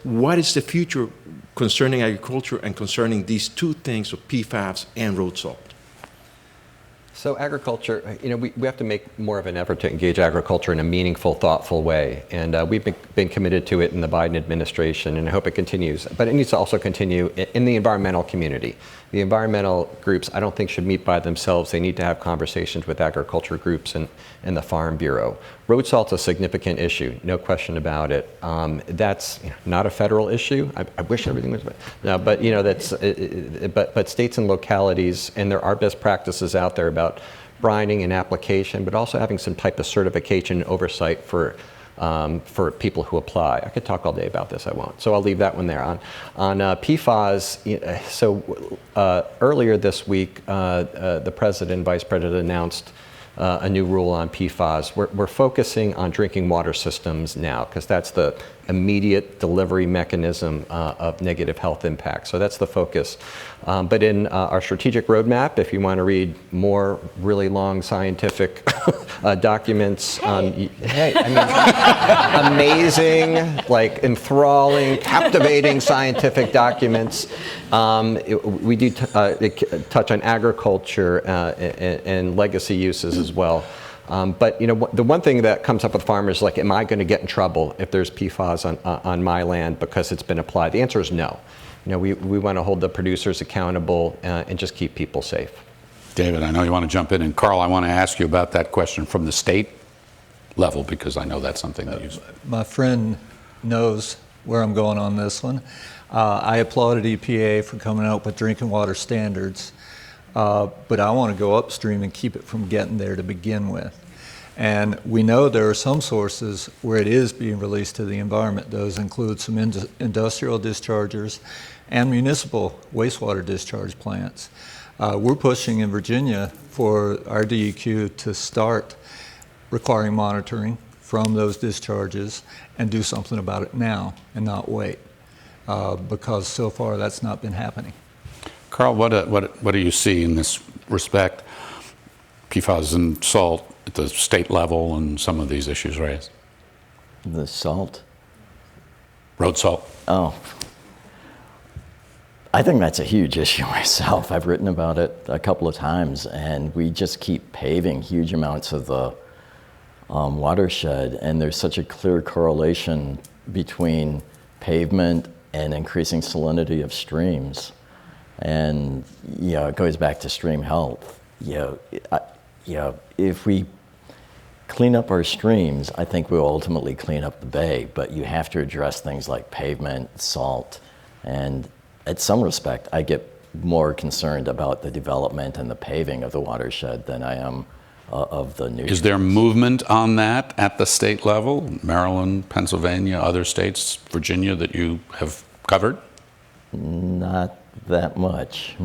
what is the future concerning agriculture and concerning these two things of PFAS and road salt? So agriculture, we have to make more of an effort to engage agriculture in a meaningful, thoughtful way. And we've been committed to it in the Biden administration, and I hope it continues. But it needs to also continue in the environmental community. The environmental groups, I don't think, should meet by themselves. They need to have conversations with agriculture groups and the Farm Bureau. Road salt's a significant issue, no question about it. That's not a federal issue. I wish everything was, no, but but states and localities, and there are best practices out there about brining and application, but also having some type of certification and oversight for people who apply. I could talk all day about this, I won't. So I'll leave that one there. On PFAS, earlier this week, the President and Vice President announced a new rule on PFAS. We're focusing on drinking water systems now, because that's the immediate delivery mechanism of negative health impact. So that's the focus. But in our strategic roadmap, if you want to read more really long scientific documents, amazing, like enthralling, captivating scientific documents, we do touch on agriculture and legacy uses as well. But the one thing that comes up with farmers is like, am I going to get in trouble if there's PFAS on my land because it's been applied? The answer is no. We want to hold the producers accountable and just keep people safe. David, I know you want to jump in, and Carl, I want to ask you about that question from the state level, because I know that's something that you. My friend knows where I'm going on this one. I applauded EPA for coming out with drinking water standards. But I want to go upstream and keep it from getting there to begin with. And we know there are some sources where it is being released to the environment. Those include some industrial dischargers and municipal wastewater discharge plants. We're pushing in Virginia for our DEQ to start requiring monitoring from those discharges and do something about it now and not wait, because so far that's not been happening. Carl, what do you see in this respect? PFAS and salt at the state level and some of these issues raised. The salt? Road salt. Oh. I think that's a huge issue myself. I've written about it a couple of times, and we just keep paving huge amounts of the watershed, and there's such a clear correlation between pavement and increasing salinity of streams. And it goes back to stream health. If we clean up our streams, I think we'll ultimately clean up the bay. But you have to address things like pavement, salt, and in some respect, I get more concerned about the development and the paving of the watershed than I am of the nutrients. Is there movement on that at the state level? Maryland, Pennsylvania, other states, Virginia, that you have covered? Not that much.